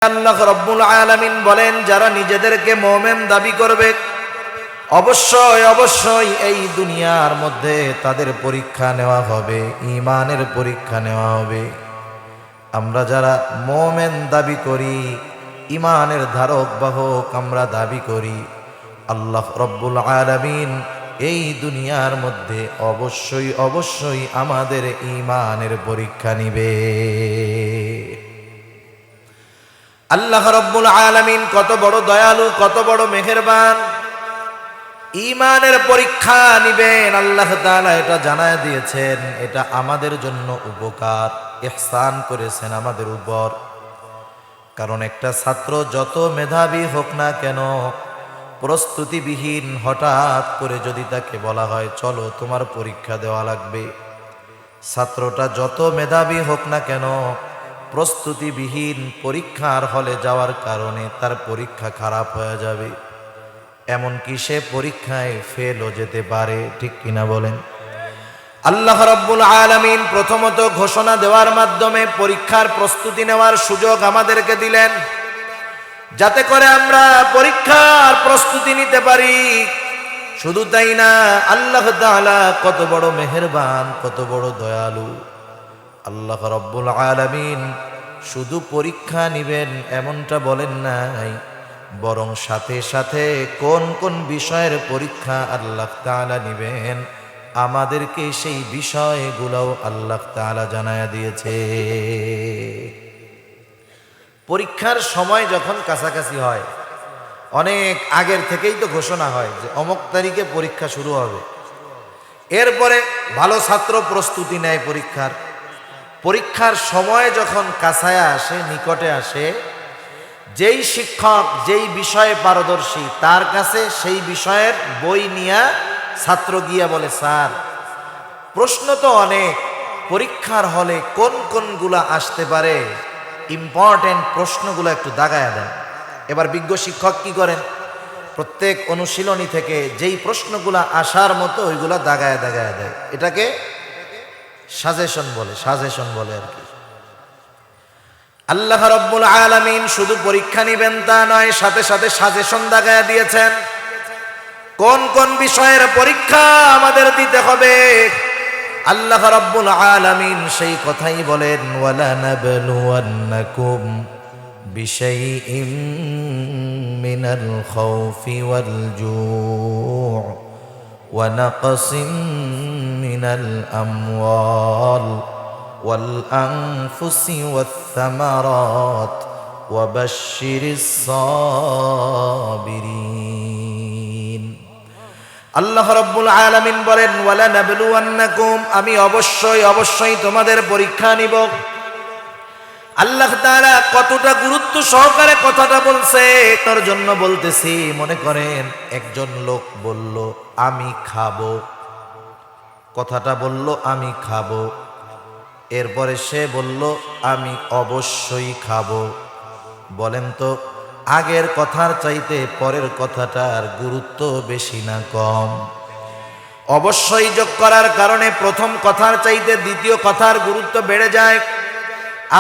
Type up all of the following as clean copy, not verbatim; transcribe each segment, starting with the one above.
আল্লাহ রাব্বুল আলামিন বলেন, যারা নিজেদেরকে মুমিন দাবি করবে অবশ্যই অবশ্যই এই দুনিয়ার মধ্যে তাদের পরীক্ষা নেওয়া হবে, ঈমানের পরীক্ষা নেওয়া হবে। আমরা যারা মুমিন দাবি করি, ঈমানের ধারক বাহক আমরা দাবি করি, আল্লাহ রাব্বুল আলামিন এই দুনিয়ার মধ্যে অবশ্যই অবশ্যই আমাদের ঈমানের পরীক্ষা নিবে। আল্লাহ রাব্বুল আলামিন কত বড় দয়ালু, কত বড় মেহেরবান। ঈমানের পরীক্ষা নিবেন আল্লাহ তাআলা এটা জানায় দিয়েছেন। এটা আমাদের জন্য উপকার, ইহসান করেছেন আমাদের উপর। কারণ একটা ছাত্র যত মেধাবী হোক না কেন, প্রস্তুতিবিহীন হঠাৎ করে যদি তাকে বলা হয় চলো তোমার পরীক্ষা দেওয়া লাগবে, ছাত্রটা যত মেধাবী হোক না কেন, প্রস্তুতিবিহীন পরীক্ষার হলে যাওয়ার কারণে তার পরীক্ষা খারাপ হয়ে যাবে, এমনকি সে পরীক্ষায় ফেলও যেতে পারে। ঠিক কিনা বলেন? আল্লাহ রাব্বুল আলামিন প্রথমত ঘোষণা দেওয়ার মাধ্যমে পরীক্ষার প্রস্তুতি নেওয়ার সুযোগ আমাদেরকে দিলেন, যাতে করে আমরা পরীক্ষার প্রস্তুতি নিতে পারি। শুধু তাই না, আল্লাহ তাআলা কত বড় মেহেরবান, কত বড় দয়ালু। আল্লাহ রাব্বুল আলামিন শুধু পরীক্ষা নিবেন এমনটা বলেন নাই, বরং সাথে সাথে কোন কোন বিষয়ের পরীক্ষা আল্লাহ তাআলা নিবেন আমাদেরকে সেই বিষয়গুলোও আল্লাহ তাআলা জানায়া দিয়েছে। পরীক্ষার সময় যখন কাছাকাছি হয়, অনেক আগের থেকেই তো ঘোষণা হয় যে অমুক তারিখে পরীক্ষা শুরু হবে। এরপরে ভালো ছাত্র প্রস্তুতি নেয় পরীক্ষার। পরীক্ষার সময় যখন কাছায় আসে, নিকটে আসে, যেই শিক্ষক যেই বিষয়ে পারদর্শী তার কাছে সেই বিষয়ের বই নিয়ে ছাত্র গিয়া বলে, স্যার প্রশ্ন তো অনেক, পরীক্ষার হলে কোন কোনগুলা আসতে পারে, ইম্পর্টেন্ট প্রশ্নগুলো একটু দাগায়া দেন। এবার বিজ্ঞ শিক্ষক কি করেন, প্রত্যেক অনুশীলনী থেকে যেই প্রশ্নগুলা আসার মতো ওইগুলা দাগায়া দাগায়া দেয়। এটাকে সাজেশন বলে আর কি। আল্লাহ রাব্বুল আলামিন শুধু পরীক্ষা নিবেন তা নয়, সাথে সাথে সাজেশন দাগায়া দিয়েছেন কোন কোন বিষয়ের পরীক্ষা আমাদের দিতে হবে। আল্লাহ রাব্বুল আলামিন সেই কথাই বলেন, ওয়ালা নাবলুওয়ান্নাকুম বিশাইইম মিনাল খাউফি ওয়াল জু' ওয়া নাকসিম মিনাল আমওয়াল ওয়াল আনফুসি ওয়াত থামারাত ওয়া বাশশিরিস সাবিরিন। আল্লাহ রাব্বুল আলামিন বলেন, ওয়ালা নাবলুওয়ান্নাকুম, আমি অবশ্যই অবশ্যই তোমাদের পরীক্ষা নিব। আল্লাহ তাআলা কতটা গুরুত্ব সহকারে কথাটা বলছে তার জন্য বলতেছি। মনে করেন একজন লোক বলল আমি খাবো, কথাটা বলল আমি খাবো, এরপরে সে বলল আমি অবশ্যই খাবো। বলেন তো আগের কথার চাইতে পরের কথাটার গুরুত্ব বেশি না কম? অবশ্যই যোগ করার কারণে প্রথম কথার চাইতে দ্বিতীয় কথার গুরুত্ব বেড়ে যায়।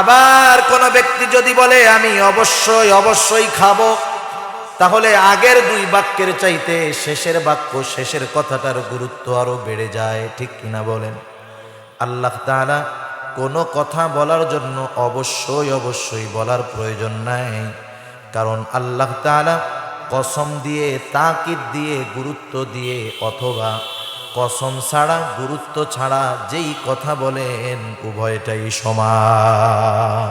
আবার কোন ব্যক্তি যদি বলে আমি অবশ্যই অবশ্যই খাবো, তাহলে আগের দুই বাক্যের চাইতে শেষের বাক্য, শেষের কথাটার গুরুত্ব আরো বেড়ে যায়। ঠিক কিনা বলেন? আল্লাহ তাআলা কোনো কথা বলার জন্য অবশ্যই অবশ্যই বলার প্রয়োজন নাই, কারণ আল্লাহ তাআলা কসম দিয়ে, তাকিদ দিয়ে, গুরুত্ব দিয়ে অথবা কসম ছাড়া, গুরুত্ব ছাড়া যেই কথা বলেন উভয়টাই সমান।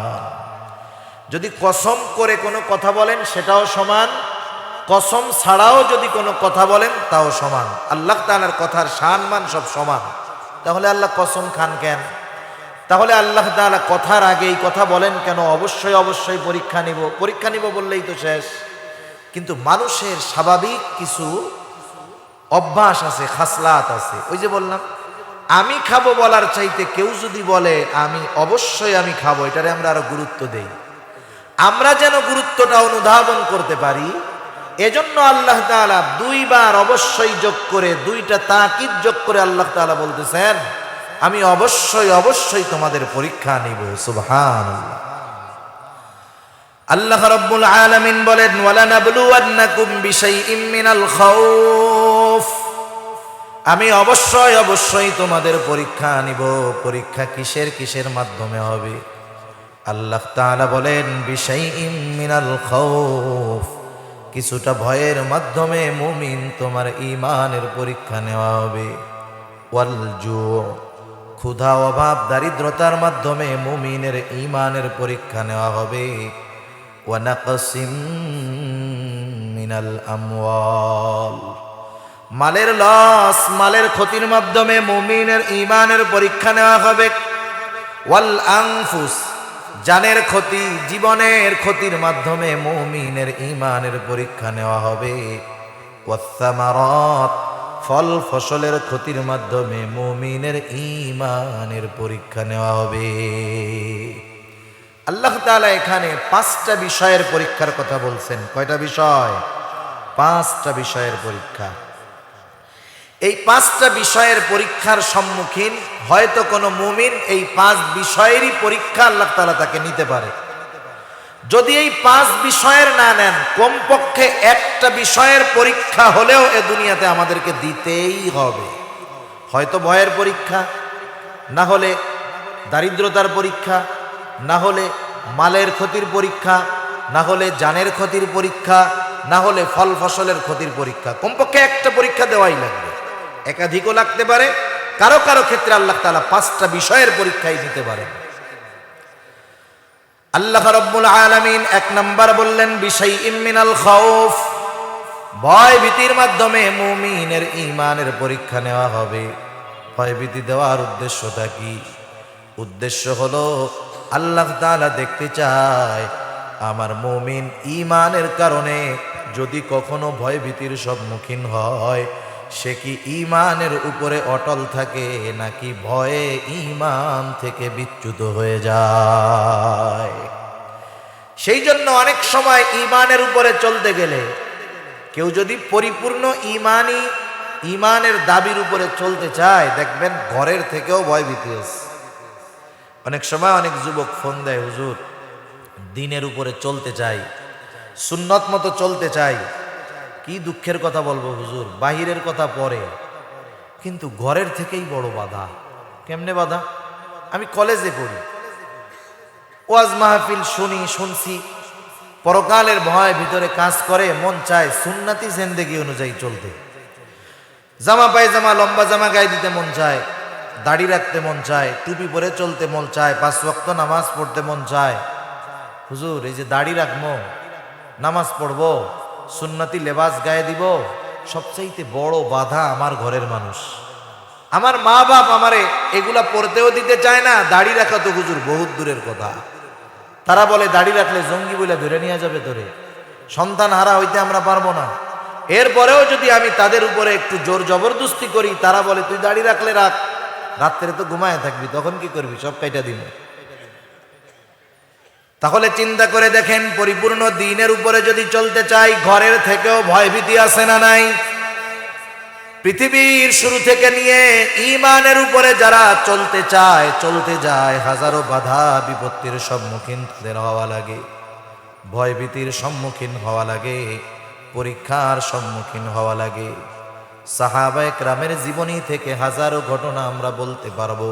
যদি কসম করে কোনো কথা বলেন সেটাও সমান, কসম ছাড়াও যদি কোনো কথা বলেন তাও সমান। আল্লাহ তাআলার কথার শান মান সব সমান। তাহলে আল্লাহ কসম খান কেন? তাহলে আল্লাহ তাআলা কথার আগেই কথা বলেন কেন? অবশ্যই অবশ্যই পরীক্ষা নিব বললেই তো শেষ। কিন্তু মানুষের স্বাভাবিক কিছু অভ্যাস আছে, খাসলাত আছে। ওই যে বললাম আমি খাবো বলার চাইতে কেউ যদি বলে আমি অবশ্যই আমি খাবো, এটারে আমরা আরো গুরুত্ব দেই। আমরা যেন গুরুত্বটা অনুধাবন করতে পারি, এজন্য আল্লাহ তাআলা দুইবার অবশ্যই যোগ করে, দুইটা তাকিদ যোগ করে আল্লাহ তাআলা বলতেছেন আমি অবশ্যই অবশ্যই তোমাদের পরীক্ষা নিব। সুবহানাল্লাহ। আল্লাহ রাব্বুল আলামিন বলেন ওয়ালানাবলুওয়ান্নাকুম বিশাইইম মিনাল খাউফ, আমি অবশ্যই অবশ্যই তোমাদের পরীক্ষা নিব। পরীক্ষা কিসের কিসের মাধ্যমে হবে? আল্লাহ তাআলা বলেন বিশাইইম মিনাল খাউফ, কিছুটা ভয়ের মাধ্যমে মুমিন তোমার ঈমানের পরীক্ষা নেওয়া হবে। ওয়াল জু, ক্ষুধা অভাব দারিদ্রতার মাধ্যমে মুমিনের ঈমানের পরীক্ষা নেওয়া হবে। ওয়া নাকসিম মিনাল আমওয়াল, মালের লস, মালের ক্ষতির মাধ্যমে মুমিনের ঈমানের পরীক্ষা নেওয়া হবে। ওয়াল আনফুস, জানের ক্ষতি, জীবনের ক্ষতির মাধ্যমে মুমিনের ঈমানের পরীক্ষা নেওয়া হবে। ওয়াস সামারাত, ফল ফসলের ক্ষতির মাধ্যমে মুমিনের ঈমানের পরীক্ষা নেওয়া হবে। আল্লাহ তাআলা এখানে 5টা বিষয়ের পরীক্ষার কথা বলছেন। কয়টা বিষয়? 5টা বিষয়ের পরীক্ষা। এই 5টা বিষয়ের পরীক্ষার সম্মুখীন হয়তো কোনো মুমিন এই 5 বিষয়েরই পরীক্ষা আল্লাহ তাআলা তাকে নিতে পারে। যদি এই 5 বিষয়ের না নেন, কমপক্ষে একটা বিষয়ের পরীক্ষা হলেও এ দুনিয়াতে আমাদেরকে দিতেই হবে। হয়তো ভয়ের পরীক্ষা, না হলে দারিদ্রতার পরীক্ষা, না হলে মালের ক্ষতির পরীক্ষা, না হলে জানের ক্ষতির পরীক্ষা, না হলে ফল ফসলের ক্ষতির পরীক্ষা। কমপক্ষে একটা পরীক্ষা দেওয়াই লাগবে, একাধিকও লাগতে পারে। কারো কারো ক্ষেত্রে আল্লাহ তাআলা 5টা বিষয়ের পরীক্ষাই দিতে পারেন। আল্লাহ রাব্বুল আলামিন 1 নাম্বার বললেন বিশাইইম মিনাল খাউফ, ভয় ভীতির মাধ্যমে মুমিনের ঈমানের পরীক্ষা নেওয়া হবে। ভয় ভীতি দেওয়ার উদ্দেশ্যটা কি? উদ্দেশ্য হলো আল্লাহ তাআলা দেখতে চায় আমার মুমিন ঈমানের কারণে যদি কখনো ভয় ভীতির সম্মুখীন হয়, সে কি ঈমানের উপরে অটল থাকে নাকি ভয়ে ঈমান থেকে বিচ্যুত হয়ে যায়। সেই জন্য অনেক সময় ঈমানের উপরে চলতে গেলে কেউ যদি পরিপূর্ণ ঈমানের দাবির উপরে চলতে চায়, দেখবেন ঘরের থেকেও ভয় ভীতি আছে। অনেক সময় অনেক যুবক ফোন দেয়, হুজুর দ্বীনের উপরে চলতে চাই, সুন্নত মতো চলতে চাই। কি দুঃখের কথা বলবো হুজুর, বাহিরের কথা পরে, কিন্তু ঘরের থেকেই বড় বাধা। কেমনে বাধা? আমি কলেজে পড়ি, ওয়াজ মাহফিল শুনছি, পরকালের ভয় ভিতরে কাজ করে, মন চায় সুন্নতি জিন্দেগি অনুযায়ী চলতে। জামা পায়জামা, লম্বা জামা গায়ে দিতে মন চায়, দাড়ি রাখতে মন চায়, টুপি পরে চলতে মন চায়, 5 ওয়াক্ত নামাজ পড়তে মন চায়। হুজুর এই যে দাড়ি রাখবো, নামাজ পড়বো, সুন্নতি লেবাস গায়ে দিব, সবচাইতে বড় বাধা আমার ঘরের মানুষ। আমার মা বাপ আমারে এগুলা পড়তেও দিতে চায় না। দাড়ি রাখা তো হুজুর বহুত দূরের কথা। তারা বলে দাড়ি রাখলে জঙ্গি বলে ধরে নিয়ে যাবে তোরে, সন্তান হারা হইতে আমরা পারবো না। এরপরেও যদি আমি তাদের উপরে একটু জোর জবরদস্তি করি, তারা বলে তুই দাড়ি রাখলে রাখ, রাত্রে তো ঘুমায় থাকবি, তখন কি করবি, সব কাইটা দিন। তাহলে চিন্তা করে দেখেন, পরিপূর্ণ দ্বীনের উপরে যদি চলতে চাই, ঘরের থেকেও ভয়ভীতি আছে না নাই? পৃথিবীর শুরু থেকে নিয়ে ঈমানের উপরে যারা চলতে যায়, হাজারো বাধা বিপত্তির সম্মুখীন তাদের হওয়া লাগে, ভয়ভীতির সম্মুখীন হওয়া লাগে, পরীক্ষার সম্মুখীন হওয়া লাগে। সাহাবায়ে কেরামের জীবনী থেকে হাজারো ঘটনা আমরা বলতে পারবো,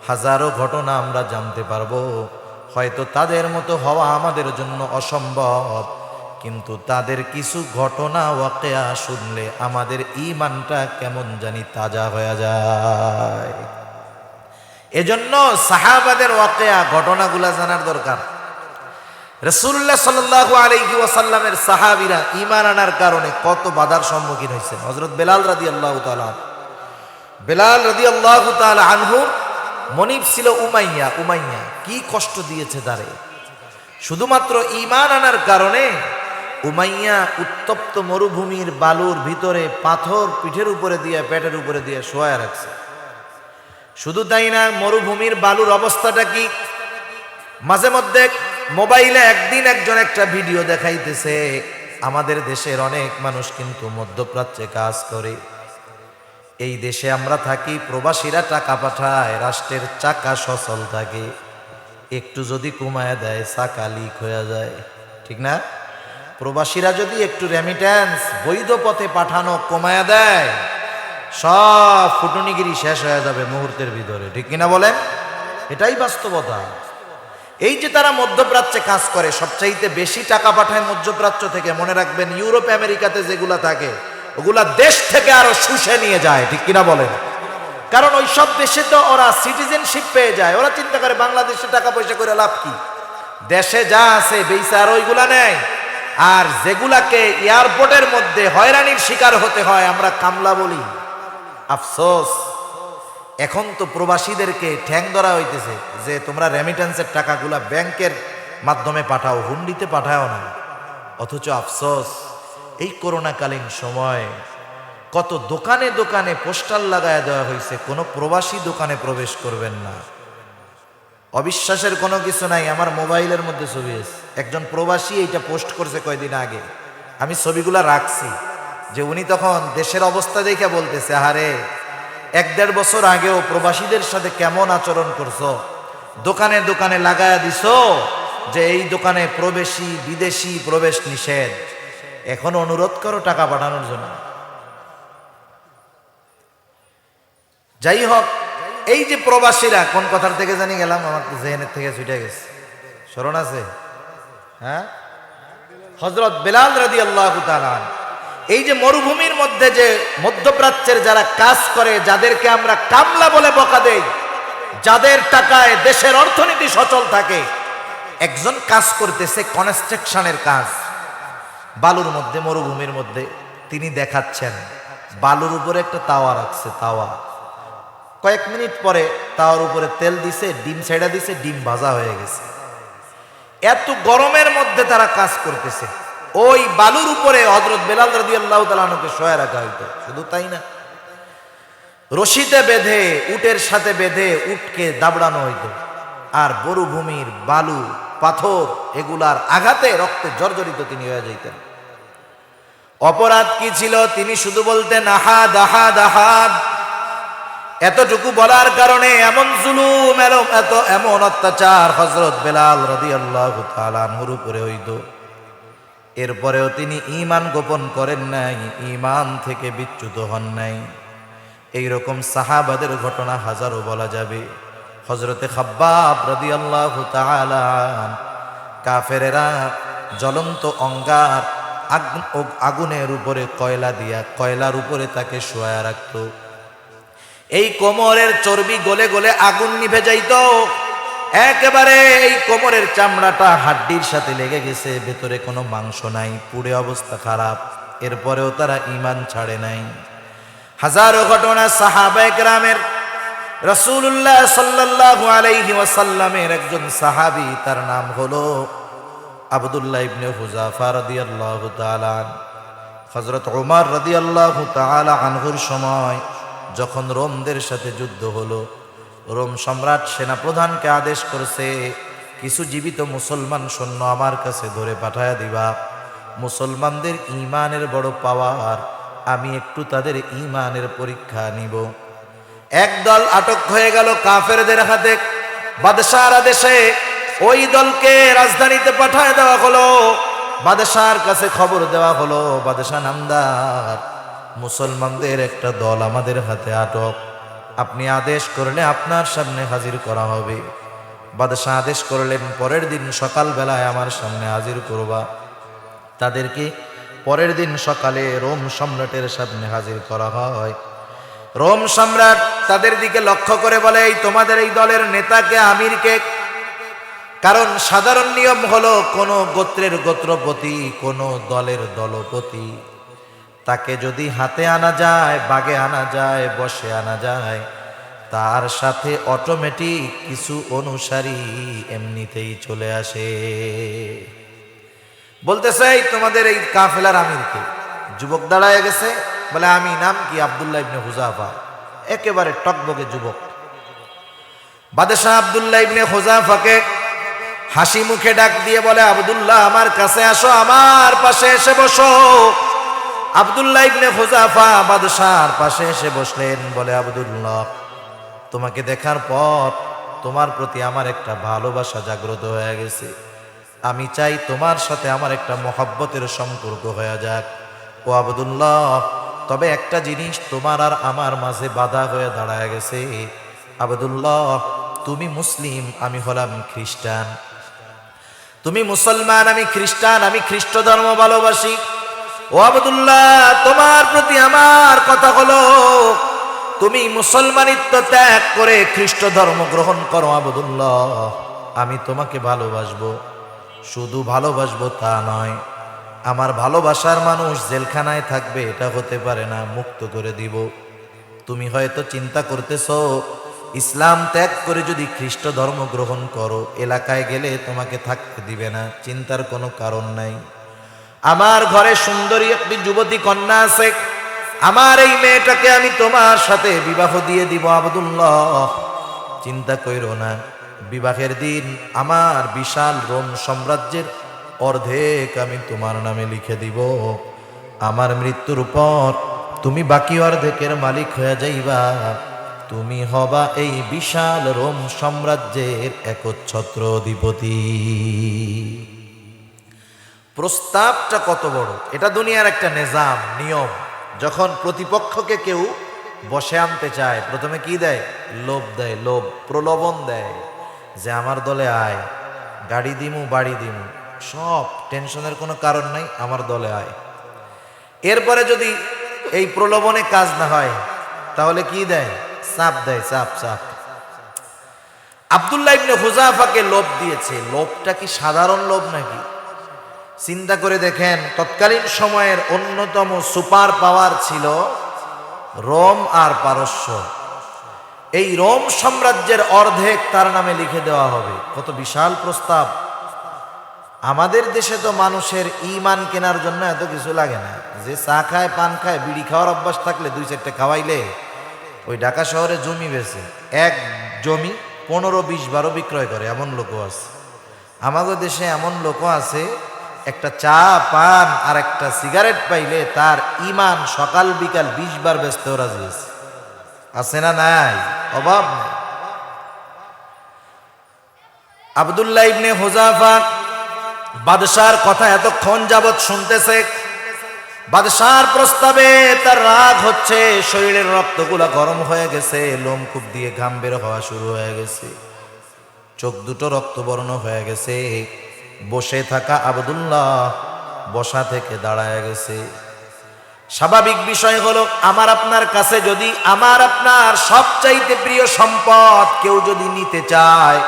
হাজারো ঘটনা আমরা জানতে পারবো। হয়তো তাদের মতো হওয়া আমাদের জন্য অসম্ভব, কিন্তু তাদের কিছু ঘটনা ওয়াকিয়া শুনলে আমাদের ঈমানটা কেমন জানি তাজা হয়ে যায়। এজন্য সাহাবাদের ওয়াকিয়া ঘটনাগুলা জানার দরকার। রাসূলুল্লাহ সাল্লাল্লাহু আলাইহি ওয়াসাল্লামের সাহাবীরা ঈমান আনার কারণে কত বাধার সম্মুখীন হয়েছেন। হযরত বেলাল রাদিয়াল্লাহু তাআলা, বেলাল রাদিয়াল্লাহু তাআলা আনহু মনিব ছিল উমাইয়া। কি কষ্ট দিয়েছে তারে, শুধুমাত্র ঈমান আনার কারণে। উমাইয়া উত্তপ্ত মরুভূমির বালুর ভিতরে পাথর পিঠের উপরে দিয়ে, পেটের উপরে দিয়ে শোয়া রাখছে। শুধু তাই না, মরুভূমির বালুর অবস্থাটা কি, মাঝে মধ্যে মোবাইলে একদিন একজন একটা ভিডিও দেখাইতেছে, আমাদের দেশের অনেক মানুষ কিন্তু মধ্যপ্রাচ্যে কাজ করে, এই দেশে আমরা থাকি, প্রবাসীরা টাকা পাঠায়, রাষ্ট্রের চাকা সচল থাকে, একটু যদি কমায় দেয় চাকা লিক হয়ে যায়। ঠিক না? প্রবাসীরা যদি একটু রেমিট্যান্স বৈধ পথে পাঠানো কমায়া দেয়, সব ফুটনিগিরি শেষ হয়ে যাবে মুহূর্তের ভিতরে, ঠিক কিনা বলেন? এটাই বাস্তবতা। এই যে তারা মধ্যপ্রাচ্যে কাজ করে, সবচাইতে বেশি টাকা পাঠায় মধ্যপ্রাচ্য থেকে। মনে রাখবেন, ইউরোপ আমেরিকাতে যেগুলা থাকে ওগুলা দেশ থেকে আরো শুষে নিয়ে যায়, ঠিক কিনা বলেন? কারণ ওই সব দেশে তো ওরা সিটিজেনশিপ পেয়ে যায়। ওরা চিন্তা করে বাংলাদেশে টাকা পয়সা করে লাভ কি, দেশে যা আছে বেইসা আর ওইগুলা নেয়। আর যেগুলাকে এয়ারপোর্টের মধ্যে হয়রানির শিকার হতে হয় আমরা কামলা বলি। আফসোস, এখন তো প্রবাসীদেরকে ঠ্যাং ধরা হইতেছে যে তোমরা রেমিটেন্সের টাকাগুলা ব্যাংকের মাধ্যমে পাঠাও, হুন্ডিতে পাঠাও না। অথচ আফসোস, এই করোনাকালীন সময় কত দোকানে দোকানে পোস্টার লাগায় দেওয়া হয়েছে, কোনো প্রবাসী দোকানে প্রবেশ করবেন না। অবিশ্বাসের কোনো কিছু নাই, আমার মোবাইলের মধ্যে ছবি আছে। একজন প্রবাসী এইটা পোস্ট করছে কয়দিন আগে, আমি ছবিগুলা রাখছি। যে উনি তখন দেশের অবস্থা দেখে বলতেছে, আরে 1-1.5 বছর আগেও প্রবাসীদের সাথে কেমন আচরণ করছো, দোকানে দোকানে লাগায়া দিছো যে এই দোকানে প্রবেশী বিদেশি প্রবেশ নিষেধ, এখন অনুরোধ করো টাকা পাঠানোর জন্য। যাই হোক, এই যে প্রবাসীরা, কোন কথার থেকে জানি গেলাম, আমার তো জেহেনের থেকে ছুটে গেছে, স্মরণ আছে? হ্যাঁ, হযরত বেলাল রাদিয়াল্লাহু তাআলা। এই যে মরুভূমির মধ্যে যে মধ্যপ্রাচ্যের যারা কাজ করে, যাদেরকে আমরা কামলা বলে বকা দেই, যাদের টাকায় দেশের অর্থনীতি সচল থাকে, একজন কাজ করতেছে কনস্ট্রাকশনের কাজ বালুর মধ্যে, মরুভূমির মধ্যে। তিনি দেখাচ্ছেন বালুর উপরে একটা তাওয়া রাখছে, তাওয়া। কয়েক মিনিট পরে তাওয়ার উপরে তেল দিছে, ডিম ছেড়া দিছে, ডিম ভাজা হয়ে গেছে। এত গরমের মধ্যে তারা কাজ করতেছে, ওই বালুর উপরে হযরত বেলাল রাদিয়াল্লাহু তাআলা আনহুকে শোয়া রাখা হইতো। শুধু তাই না, রশিতে বেঁধে, উটের সাথে বেঁধে উটকে দাবড়ানো হইতো। আর মরুভূমির বালু পাথর এগুলার আঘাতে রক্তে জর্জরিত তিনি হয়ে যাইতেন। অপরাধ কি ছিল? তিনি শুধু বলতেন আহাদ আহাদ আহাদ। এতটুকু বলার কারণে এমন জুলুম, এমন অত্যাচার হযরত বেলাল রাদিয়াল্লাহু তাআলা আনহুর উপরে হইতো। এরপরেও তিনি ঈমান গোপন করেন নাই, ঈমান থেকে বিচ্যুত হন নাই। এইরকম সাহাবাদের ঘটনা হাজারো বলা যাবে। হযরতে খাব্বাব রাদিয়াল্লাহু তাআলা, কাফেরেরা জ্বলন্ত অঙ্গার আগুনের উপরে কয়লা দিয়া, কয়লার উপরে তাকে শোয়া রাখত। এই কোমরের চর্বি গলে গলে আগুন নিভে যাইত একেবারে। এই কোমরের চামড়াটা হাড্ডির সাথে লেগে গেছে, ভেতরে কোনো মাংস নাই, পুড়ে অবস্থা খারাপ। এরপরেও তারা ঈমান ছাড়ে নাই। হাজারো ঘটনা সাহাবায়ে কেরামের। রাসূলুল্লাহ সাল্লাল্লাহু আলাইহি ওয়াসাল্লামের একজন সাহাবী, তার নাম হলো আব্দুল্লাহ ইবনে হুযাফা রাদিয়াল্লাহু তাআলা। হযরত ওমর রাদিয়াল্লাহু তাআলা আনহুর সময় যখন রোমদের সাথে যুদ্ধ হলো, রোম সম্রাট সেনাপ্রধানকে আদেশ করেছে, কিছু জীবিত মুসলমান সৈন্য আমার কাছে ধরে পাঠায়া দিবা। মুসলমানদের ঈমানের বড় পাওয়ার, আমি একটু তাদের ঈমানের পরীক্ষা নিব। একদল আটক হয়ে গেল কাফেরদের হাতে। বাদশাহর আদেশে ওই দলকে রাজধানীতে পাঠায় দেওয়া হলো। বাদশাহর কাছে খবর দেওয়া হলো, বাদশাহ নামদার, মুসলমানদের একটা দল আমাদের হাতে আটক, আপনি আদেশ করলে আপনার সামনে হাজির করা হবে। বাদশাহ আদেশ করলেন, পরের দিন সকালবেলায় আমার সামনে হাজির করবা। তাদেরকে পরের দিন সকালে রোম সম্রাটের সামনে হাজির করা হয়। রোম সম্রাট তাদের দিকে লক্ষ্য করে বলে, এই তোমাদের এই দলের নেতাকে, আমিরকে। কারণ সাধারণ নিয়ম হলো, কোন গোত্রের গোত্রপতি, কোন দলের দলপতি, তাকে যদি হাতে আনা যায়, বাগে আনা যায়, বসে আনা যায়, তার সাথে অটোমেটিক কিছু অনুসারী এমনিতেই চলে আসে। বলতেছে, এই তোমাদের এই কাফেলার আমিরকে। যুবক দাঁড়ায় গেছে, বলে আমি, নাম কি? আব্দুল্লাহ ইবনে হুযাফা। একেবারে টকবকে যুবক। বাদশাহ আব্দুল্লাহ ইবনে হুযাফাকে হাসি মুখে ডাক দিয়ে বলে, আব্দুল্লাহ আমার কাছে আসো, আমার পাশে এসে বসো। আব্দুল্লাহ ইবনে হুযাফা বাদশাহর পাশে এসে বসলেন। বলে, আব্দুল্লাহ, তোমাকে দেখার পর তোমার প্রতি আমার একটা ভালোবাসা জাগ্রত হয়ে গেছে। আমি চাই তোমার সাথে আমার একটা মহব্বতের সম্পর্ক হয়ে যাক। ও আবদুল্লাহ, তবে একটা জিনিস তোমার আর আমার মাঝে বাধা হয়ে দাঁড়ায় গেছে। আবদুল্লাহ, তুমি মুসলিম, আমি হলাম খ্রিস্টান। তুমি মুসলমান, আমি খ্রিস্টান, আমি খ্রিস্ট ধর্ম ভালোবাসি। ও আবদুল্লাহ, তোমার প্রতি আমার কথা হলো তুমি মুসলমানিত্ব ত্যাগ করে খ্রিস্ট ধর্ম গ্রহণ করো। আবদুল্লাহ, আমি তোমাকে ভালোবাসবো, শুধু ভালোবাসবো তা নয়, আমার ভালোবাসার মানুষ জেলখানায় থাকবে এটা হতে পারে না, মুক্ত করে দিব। তুমি হয়তো চিন্তা করতেছো ইসলাম ত্যাগ করে যদি খ্রিস্ট ধর্ম গ্রহণ করো এলাকায় গেলে তোমাকে থাকতে দিবে না। চিন্তার কোনো কারণ নাই। আমার ঘরে সুন্দরী একটি যুবতী কন্যা আছে, আমার এই মেয়েটাকে আমি তোমার সাথে বিবাহ দিয়ে দিব। আবদুল্লাহ, চিন্তা কইরো না, বিবাহের দিন আমার বিশাল রোম সাম্রাজ্যের অর্ধেক আমি তোমার নামে লিখে দিব। আমার মৃত্যুর পর তুমি বাকি অর্ধেকের মালিক হয়ে যাইবা। তুমি হবা এই বিশাল রোম সাম্রাজ্যের একচ্ছত্র অধিপতি। প্রস্তাবটা কত বড়! এটা দুনিয়ার একটা নিজাম, নিয়ম। যখন প্রতিপক্ষকে কেউ বসে আনতে চায় প্রথমে কি দেয়? লোভ দেয়, লোভ, প্রলোভন দেয় যে আমার দলে আয়, গাড়ি দিমু, বাড়ি দিমু, সব টেনশনের কোনো কারণ নাই, আমার দলে আয়। এরপরে যদি এই প্রলোভনে কাজ না হয় তাহলে কি দেয়? চাপ দেয়, চাপ চাপ। আব্দুল্লাহ ইবনে হুযাফাকে লোভ দিয়েছে। লোভটা কি সাধারণ লোভ নাকি? চিন্তা করে দেখেন, তৎকালীন সময়ের অন্যতম সুপার পাওয়ার ছিল রোম আর পারস্য। এই রোম সাম্রাজ্যের অর্ধেক তার নামে লিখে দেওয়া হবে। কত বিশাল প্রস্তাব! আমাদের দেশে তো মানুষের ঈমান কেনার জন্য এত কিছু লাগে না। যে চা খায়, পান খায়, বিড়ি খাওয়ার অভ্যাস থাকলে 2-4টা খাওয়াইলে ওই ঢাকা শহরে জমি বেচে, এক জমি 15-20 বিক্রয় করে, এমন লোকও আছে। আমাদের দেশে এমন লোকও আছে একটা চা, পান আর একটা সিগারেট পাইলে তার ঈমান সকাল বিকাল 20 বার বেচতেও রাজি আছে না? নাই, অভাব নেই। আব্দুল্লাহ ইবনে হুযাফা বাদশার কথা এতক্ষণ যাবৎ শুনতেছে। বাদশার প্রস্তাবে তার রাগ হচ্ছে, শরীরের রক্তগুলা গরম হয়ে গেছে, লোমকূপ দিয়ে ঘাম বের হওয়া শুরু হয়ে গেছে, চোখ দুটো রক্তবর্ণ হয়ে গেছে। বসে থাকা আব্দুল্লাহ বসা থেকে দাঁড়ায় গেছে। স্বাভাবিক বিষয় হলো, আমার আপনার কাছে যদি আমার আপনার সবচাইতে প্রিয় সম্পদ কেউ যদি নিতে চায়,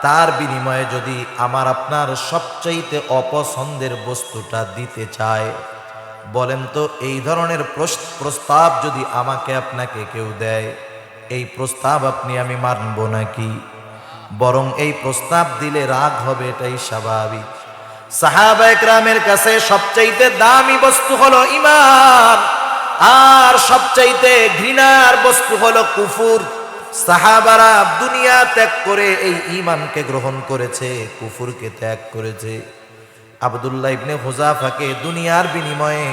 তার বিনিময়ে যদি আমার আপনার সবচাইতে অপছন্দের বস্তুটা দিতে চায়, বলেন তো এই ধরনের প্রস্তাব যদি আমাকে আপনাকে কেউ দেয়, এই প্রস্তাব আপনি আমি মানব নাকি? বরং এই প্রস্তাব দিলে রাগ হবে, এটাই স্বাভাবিক। সাহাবায়ে কেরামের কাছে সবচাইতে দামি বস্তু হলো ঈমান, আর সবচাইতে ঘৃণার বস্তু হলো কুফর। সাহাবারা দুনিয়া ত্যাগ করে এই ঈমানকে গ্রহণ করেছে, কুফরকে ত্যাগ করেছে। আব্দুল্লাহ ইবনে হুযাফাকে দুনিয়ার বিনিময়ে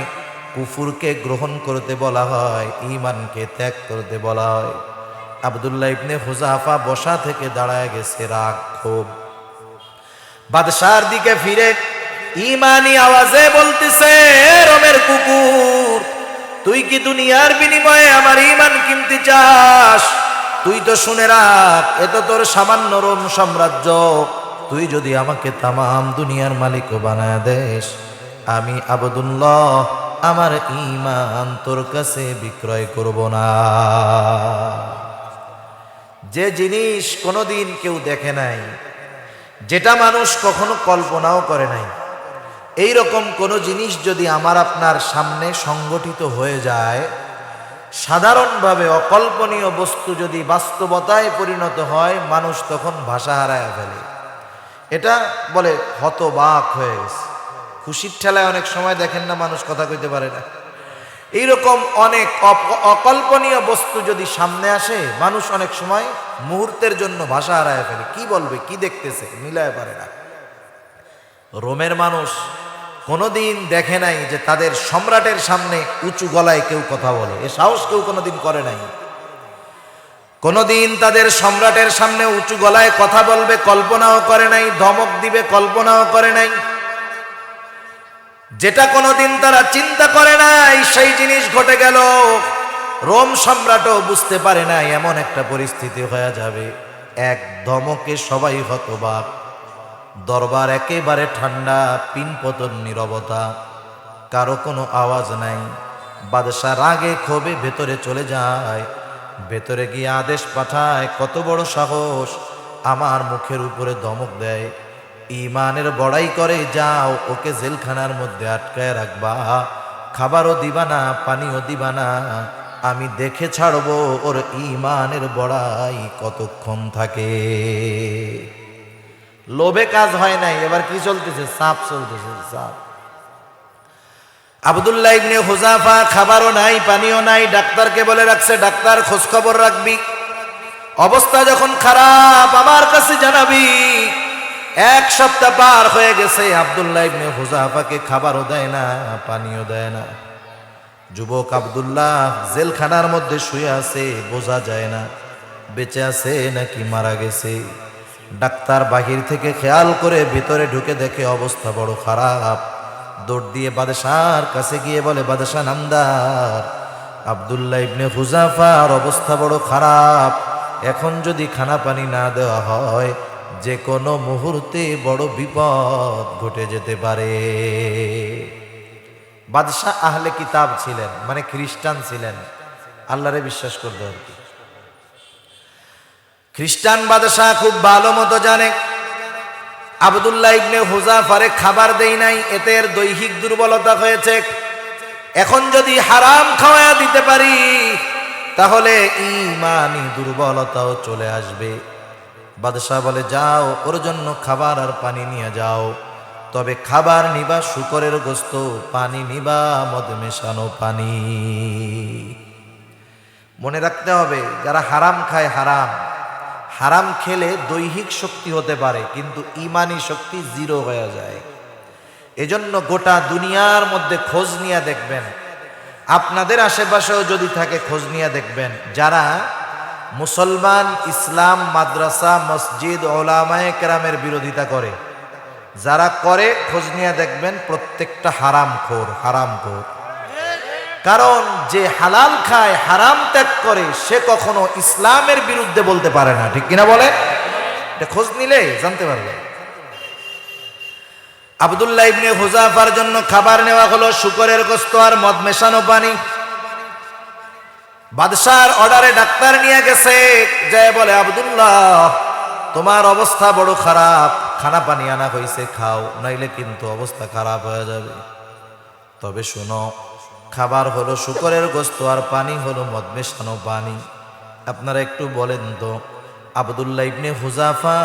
কুফরকে গ্রহণ করতে বলা হয়, ঈমানকে ত্যাগ করতে বলা হয়। আব্দুল্লাহ ইবনে হুযাফা বসা থেকে দাঁড়ায় গেছে, রাগ ক্ষোভ। বাদশার দিকে ফিরে ঈমানি আওয়াজে বলতেছে, রোমের কুকুর, তুই কি দুনিয়ার বিনিময়ে আমার ঈমান কিনতে চাস? তুই তো শুনে রাখ, এত তোর সামান্য রোম সাম্রাজ্য, তুই যদি আমাকে তামাম দুনিয়ার মালিক বানায় দেস, আমি আব্দুল্লাহ আমার ঈমান তোর কাছে বিক্রয় করব না। যে জিনিস কোনোদিন কেউ দেখে নাই, যেটা মানুষ কখনো কল্পনাও করে নাই, এই রকম কোনো জিনিস যদি আমার আপনার সামনে সংগঠিত হয়ে যায়, সাধারণভাবে অকল্পনীয় বস্তু যদি বাস্তবতায় পরিণত হয়, মানুষ তখন ভাষা হারায় ফেলে। এটা বলে হতবাক হয়ে গেছে। খুশির ঠেলায় অনেক সময় দেখেন না, মানুষ কথা কইতে পারে না। এইরকম অনেক অকল্পনীয় বস্তু যদি সামনে আসে, মানুষ অনেক সময় মুহূর্তের জন্য ভাষা হারায় ফেলে। কি বলবে, কি দেখতেছে মিলায় পারে না। রোমের মানুষ কোনোদিন দেখে নাই যে তাদের সম্রাটের সামনে উঁচু গলায় কেউ কথা বলে, এ সাহস কেউ কোনোদিন করে নাই। কোনদিন তাদের সম্রাটের সামনে উঁচু গলায় কথা বলবে কল্পনাও করে নাই, ধমক দিবে কল্পনাও করে নাই। যেটা কোনদিন তারা চিন্তা করে নাই সেই জিনিস ঘটে গেল। রোম সম্রাটও বুঝতে পারে নাই এমন একটা পরিস্থিতি হয়ে যাবে। এক ধমকে সবাই হতবাক, দরবার একেবারে ঠান্ডা, পিনপতন নীরবতা, কারো কোনো আওয়াজ নাই। বাদশা রাগে ক্ষোভে ভেতরে চলে যায়, ভেতরে গিয়ে আদেশ পাঠায়, কত বড় সাহস, আমার মুখের উপরে ধমক দেয়, ইমানের বড়াই করে, যাও ওকে জেলখানার মধ্যে আটকায় রাখবা, খাবারও দিবা না, পানিও দিবা না, আমি দেখে ছাড়বো ওর ইমানের বড়াই কতক্ষণ থাকে। লোভে কাজ হয় নাই, এবার কি চলতেছে? চাপ চলতেছে, চাপ। আব্দুল্লাহ ইবনে হুযাফা খাবারও নাই, পানিও নাই, ডাক্তারকে বলে রাখছে, ডাক্তার খোঁজ খবর রাখবি, অবস্থা যখন খারাপ আমার কাছে জানাবি। এক সপ্তাহ পার হয়ে গেছে, আব্দুল্লাহ ইবনে হুযাফাকে খাবারও দেয় না, পানিও দেয় না। যুবক আব্দুল্লাহ জেলখানার মধ্যে শুয়ে আছে, বোঝা যায় না বেঁচে আছে নাকি মারা গেছে। ডাক্তার বাহির থেকে খেয়াল করে ভিতরে ঢুকে দেখে অবস্থা বড় খারাপ। দৌড় দিয়ে বাদশার কাছে গিয়ে বলে, বাদশাহ নামদার, আব্দুল্লাহ ইবনে হুযাফার অবস্থা বড় খারাপ, এখন যদি খানা পানি না দেওয়া হয় যে কোনো মুহূর্তে বড় বিপদ ঘটে যেতে পারে। বাদশাহ আহলে কিতাব ছিলেন, মানে খ্রিস্টান ছিলেন, আল্লাহরে বিশ্বাস করতে আর কি। খ্রিস্টান বাদশাহ খুব ভালো মতো জানে আব্দুল্লাহ ইবনে হুযাফারে খাবার দেই নাই, এতে এর দৈহিক দুর্বলতা হয়েছে, এখন যদি হারাম খাওয়া দিতে পারি তাহলে ঈমানি দুর্বলতাও চলে আসবে। বাদশাহ বলে, যাও ওর জন্য খাবার আর পানি নিয়ে যাও, তবে খাবার নিবা শূকরের গোশত, পানি নিবা মদ মেশানো পানি। মনে রাখতে হবে, যারা হারাম খায়, হারাম খেলে দৈহিক শক্তি হতে পারে কিন্তু ইমানি শক্তি জিরো হয়ে যায়। এজন্য গোটা দুনিয়ার মধ্যে খোঁজ নিয়ে দেখবেন, আপনাদের আশেপাশেও যদি থাকে খোঁজ নিয়ে দেখবেন, যারা মুসলমান, ইসলাম, মাদ্রাসা, মসজিদ, ওলামায়ে কেরামের বিরোধিতা করে, যারা করে খোঁজ নিয়ে দেখবেন প্রত্যেকটা হারামখোর। কারণ যে হালাল খায়, হারাম ত্যাগ করে, সে কখনো ইসলামের বিরুদ্ধে বলতে পারে না, ঠিক কিনা বলে? এটা খোঁজ নিলে জানতে পারবে। আব্দুল্লাহ ইবনে হুযাফার জন্য খাবার নেওয়া হলো শূকরের গোশত আর মদ মেশানো পানি। বাদশার অর্ডারে ডাক্তার নিয়ে গেছে, যায় বলে, আব্দুল্লাহ তোমার অবস্থা বড় খারাপ, খানা পানি আনা হয়েছে, খাও, নাইলে কিন্তু অবস্থা খারাপ হয়ে যাবে। তবে শোনো, খাবার হলো শূকরের গোশত আর পানি হলো মদ মেশানো পানি। আপনারা একটু বলেন তো, আব্দুল্লাহ ইবনে হুযাফা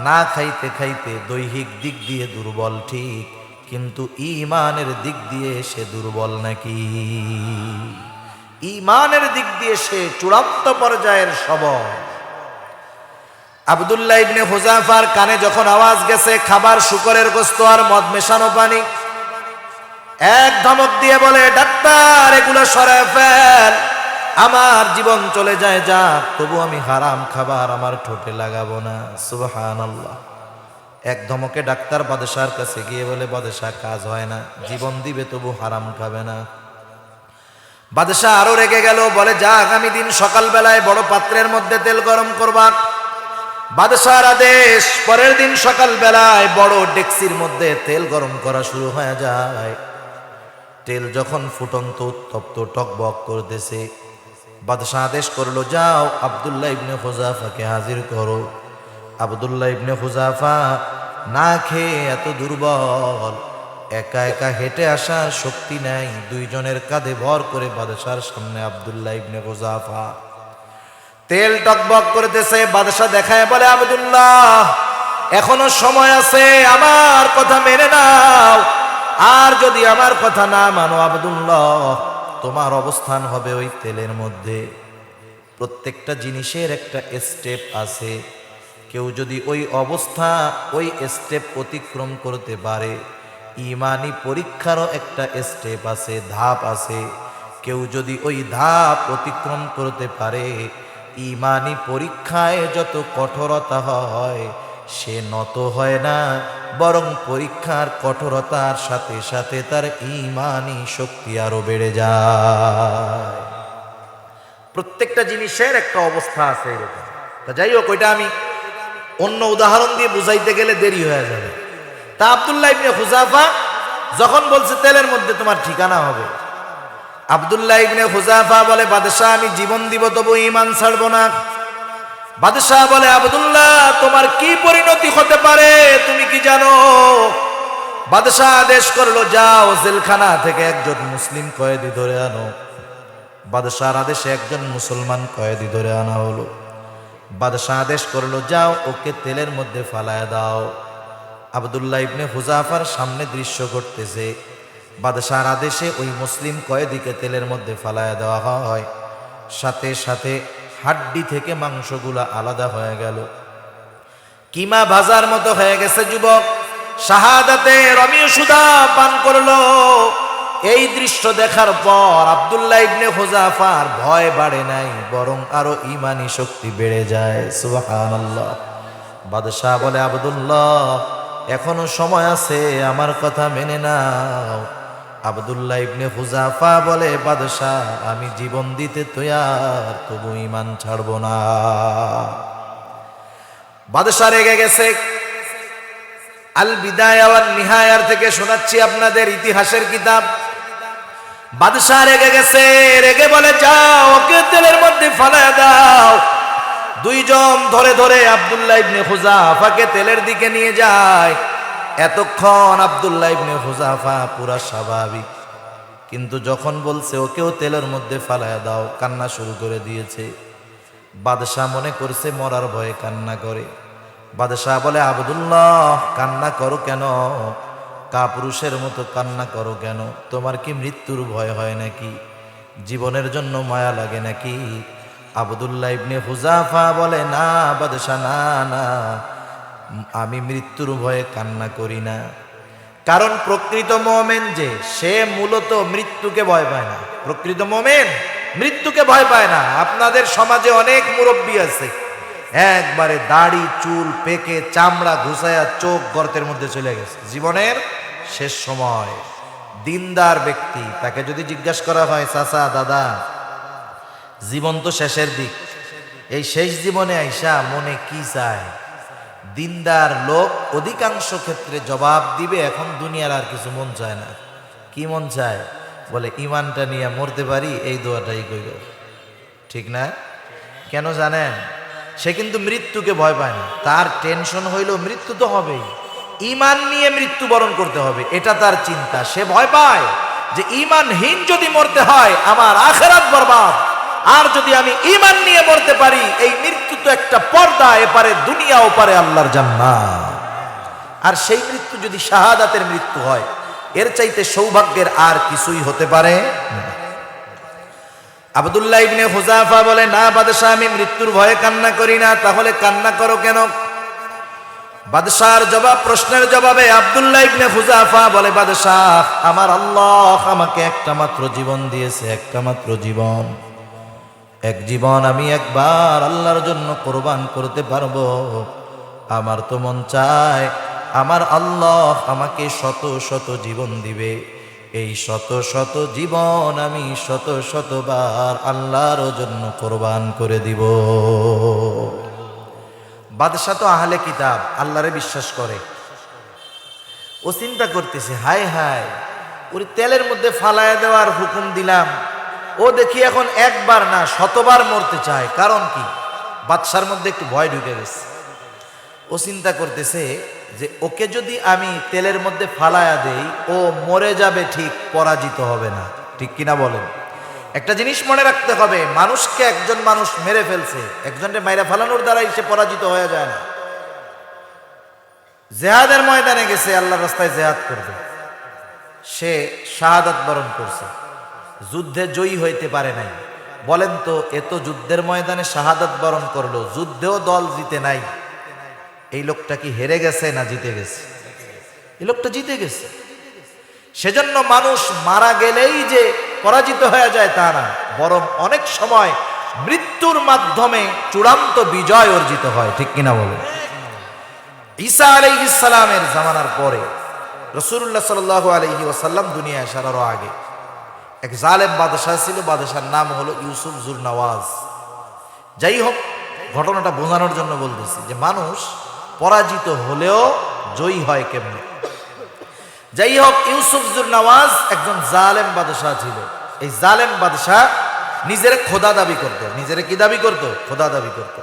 না খাইতে খাইতে দৈহিক দিক দিয়ে দুর্বল ঠিক, কিন্তু ঈমানের দিক দিয়ে সে দুর্বল নাকি? ঈমানের দিক দিয়ে সে চূড়ান্ত পর্যায়ের সবল। আব্দুল্লাহ ইবনে হুযাফার কানে যখন আওয়াজ গেছে খাবার শূকরের গোশত আর মদ মেশানো পানি, এক ধমক দিয়ে বলে, ডাক্তার এগুলো সরায় ফেল, আমার জীবন চলে যায় যাক, তবু আমি হারাম খাবার আমার ঠোঁটে লাগাবো না। সুবহানাল্লাহ। এক ধমকে ডাক্তার বাদশার কাছে গিয়ে বলে, বাদশাহ কাজ হয় না, জীবন দিবে তবু হারাম খাবে না। বাদশাহ আরো রেগে গেল, বলে, যা আগামী দিন সকালবেলায় বড় পাত্রের মধ্যে তেল গরম করবা। বাদশাহর আদেশ, পরের দিন সকালবেলায় বড় ডেকসির মধ্যে তেল গরম করা শুরু হয়ে যায়। তেল যখন ফুটন্ত উত্তপ্ত টকবক করতেছে, বাদশাহ আদেশ করলো, যাও আব্দুল্লাহ ইবনে হুযাফাকে হাজির করো। আব্দুল্লাহ ইবনে হুযাফা না খেয়ে এত দুর্বল, একা একা হেঁটে আসার শক্তি নাই, দুইজনের কাঁধে ভর করে বাদশার সামনে আব্দুল্লাহ ইবনে হুযাফা। তেল টকবক করতেছে, বাদশাহ দেখায় বলে, আব্দুল্লাহ এখনো সময় আছে, আমার কথা মেনে নাও, আর যদি আমার কথা না মানো আব্দুল্লাহ, তোমার অবস্থান হবে ওই তেলের মধ্যে। প্রত্যেকটা জিনিসের একটা স্টেপ আছে, কেউ যদি ওই অবস্থা, ওই স্টেপ অতিক্রম করতে পারে, ইমানি পরীক্ষারও একটা স্টেপ আছে, ধাপ আছে, কেউ যদি ওই ধাপ অতিক্রম করতে পারে, ইমানি পরীক্ষায় যত কঠোরতা হয় সে নত হয় না, বরং পরীক্ষার কঠোরতার সাথে সাথে তার ইমানি শক্তি আরো বেড়ে যায়। প্রত্যেকটা জিনিসের একটা অবস্থা আছে এরকম। তা যাই হোক, ওইটা আমি অন্য উদাহরণ দিয়ে বুঝাইতে গেলে দেরি হয়ে যাবে। তা আব্দুল্লাহ ইবনে হুযাফা যখন বলছে তেলের মধ্যে তোমার ঠিকানা হবে, আব্দুল্লাহ ইবনে হুযাফা বলে, বাদশাহ আমি জীবন দিব তবু ঈমান ছাড়বো না। বাদশাহ বলে, আব্দুল্লাহ তোমার কি পরিণতি হতে পারে তুমি কি জানো? বাদশাহ আদেশ করলো, যাও জেলখানা থেকে একজন মুসলিম কয়েদি ধরে আনো। বাদশাহর আদেশে একজন মুসলমান কয়েদি ধরে আনা হলো। বাদশাহ আদেশ করলো, যাও ওকে তেলের মধ্যে ফালায় দাও। আব্দুল্লাহ ইবনে হুযাফার সামনে দৃশ্য ঘটতেছে, বাদশাহর আদেশে ওই মুসলিম কয়েদিকে তেলের মধ্যে ফালায় দেওয়া হয়। সাথে সাথে হাড্ডি থেকে মাংসগুলা আলাদা হয়ে গেল, কিমা ভাজার মতো হয়ে গেছে। যুবক শাহাদাতে রমিয় সুদা পান করলো। এই দৃশ্য দেখার পর আব্দুল্লাহ ইবনে হুযাফার ভয় বাড়ে নাই, বরং আরো ইমানি শক্তি বেড়ে যায়। সুবহানাল্লাহ। বাদশাহ বলে, আব্দুল্লাহ এখনো সময় আছে, আমার কথা মেনে নাও। আব্দুল্লাহ ইবনে হুযাফা বলে, বাদশাহ আমি জীবন দিতে তৈয়ার, তবু ঈমান ছাড়বো না। বাদশাহ রেগে গেছে। আল বিদায়া ওয়ান নিহায়ার থেকে শোনাচ্ছি আপনাদের ইতিহাসের কিতাব। বাদশাহ রেগে গেছে, রেগে বলে, যাও ওকে তেলের মধ্যে ফালায় দাও। দুইজন ধরে ধরে আব্দুল্লাহ ইবনে হুযাফাকে তেলের দিকে নিয়ে যায়। এতক্ষণ আব্দুল্লাহ ইবনে হুযাফা পুরা স্বাভাবিক, কিন্তু যখন বলছে ওকেও তেলের মধ্যে ফালায় দাও, কান্না শুরু করে দিয়েছে। বাদশাহ মনে করছে মরার ভয়ে কান্না করে। বাদশাহ বলে, আব্দুল্লাহ কান্না করো কেন? কাপুরুষের মতো কান্না করো কেন? তোমার কি মৃত্যুর ভয় হয় নাকি? জীবনের জন্য মায়া লাগে নাকি? আব্দুল্লাহ ইবনে হুযাফা বলে, না বাদশাহ, না না, আমি মৃত্যুর ভয়ে কান্না করি না। কারণ প্রকৃত মুমিন যে, সে মূলত মৃত্যুকে ভয় পায় না। প্রকৃত মুমিন মৃত্যুকে ভয় পায় না। আপনাদের সমাজে অনেক মুরব্বী আছে, একবারে দাড়ি চুল পেকে চামড়া ঘুষায়া চোখ গর্তের মধ্যে চলে গেছে, জীবনের শেষ সময়। দিনদার ব্যক্তি, তাকে যদি জিজ্ঞাসা করা হয়, চাচা দাদা জীবন তো শেষের দিক, এই শেষ জীবনে আইসা মনে কি চায়? দিনদার লোক অধিকাংশ ক্ষেত্রে জবাব দিবে, এখন দুনিয়ার আর কিছু মন চায় না। কি মন চায়? বলে ইমানটা নিয়ে মরতে পারি, এই দোয়াটাই কইল। ঠিক না? কেন জানেন? সে কিন্তু মৃত্যুকে ভয় পায় না। তার টেনশন হইল মৃত্যু তো হবেই, ইমান নিয়ে মৃত্যুবরণ করতে হবে, এটা তার চিন্তা। সে ভয় পায় যে ইমানহীন যদি মরতে হয় আমার আখিরাত বরবাদ, আর যদি আমি ইমান নিয়ে মরতে পারি, এই মৃত্যু তো একটা পর্দা, এপারে দুনিয়া ওপারে আল্লাহর জান্নাত। আর সেই মৃত্যু যদি শাহাদাতের মৃত্যু হয়, এর চাইতে সৌভাগ্যের আর কিছুই হতে পারে না। আব্দুল্লাহ ইবনে হুযাফা বলে, না বাদশাহ আমি মৃত্যুর ভয়ে কান্না করি না। তাহলে কান্না করো কেন? বাদশাহর জবাব, প্রশ্নের জবাবে আব্দুল্লাহ ইবনে হুযাফা বলে, বাদশাহ আমার আল্লাহ আমাকে একটা মাত্র জীবন দিয়েছে, একটা মাত্র জীবন। এক জীবন আমি একবার আল্লাহর জন্য কোরবান করতে পারবো। আমার তো মন চায় আমার আল্লাহ আমাকে শত শত জীবন দিবে, এই শত শত জীবন আমি শত শতবার আল্লাহর জন্য কোরবান করে দিব। বাদশাহ তো আহলে কিতাব, আল্লাহরে বিশ্বাস করে। ও চিন্তা করতেছে, হায় হায়, ওরে তেলের মধ্যে ফালায় দেওয়ার হুকুম দিলাম, ও দেখি এখন একবার না শতবার মরতে চায়। কারণ কি? বাদশার মধ্যে একটু ভয় ঢুকে গেছে। ও চিন্তা করতেছে যে ওকে যদি আমি তেলের মধ্যে ফালায়া দেই, ও মরে যাবে ঠিক, পরাজিত হবে না। ঠিক কিনা বলেন? একটা জিনিস মনে রাখতে হবে, মানুষকে একজন মানুষ মেরে ফেলছে, একজনকে মাইরা ফালানোর দ্বারাই সে পরাজিত হয়ে যায় না। জিহাদের ময়দানে গেছে, আল্লাহর রাস্তায় জিহাদ করবে, সে শাহাদাত বরণ করছে, যুদ্ধে জয়ী হইতে পারে নাই। বলেন তো, এত যুদ্ধের ময়দানে শাহাদাত বরণ করলো, যুদ্ধেও দল জিতে নাই, এই লোকটা কি হেরে গেছে না জিতে গেছে? এই লোকটা জিতে গেছে। সেজন্য মানুষ মারা গেলেই যে পরাজিত হয়ে যায় তা না, বরং অনেক সময় মৃত্যুর মাধ্যমে চূড়ান্ত বিজয় অর্জিত হয়, ঠিক কিনা বলেন? ঈসা আলাইহিস সালামের জামানার পরে রাসূলুল্লাহ সাল্লাল্লাহু আলাইহি ওয়াসাল্লাম দুনিয়া আসার আগে এক জালেম বাদশাহ ছিল, বাদশার নাম হলো ইউসুফ জুরনাওয়াজ। যাই হোক, ঘটনাটা বোঝানোর জন্য বলতেছি যে মানুষ পরাজিত হলেও জয়ী হয় কেমনে। যাই হোক, ইউসুফ জুরনাওয়াজ একজন জালেম বাদশাহ ছিল। এই জালেম বাদশাহ নিজের খোদা দাবি করত। নিজের কি দাবি করত? খোদা দাবি করত।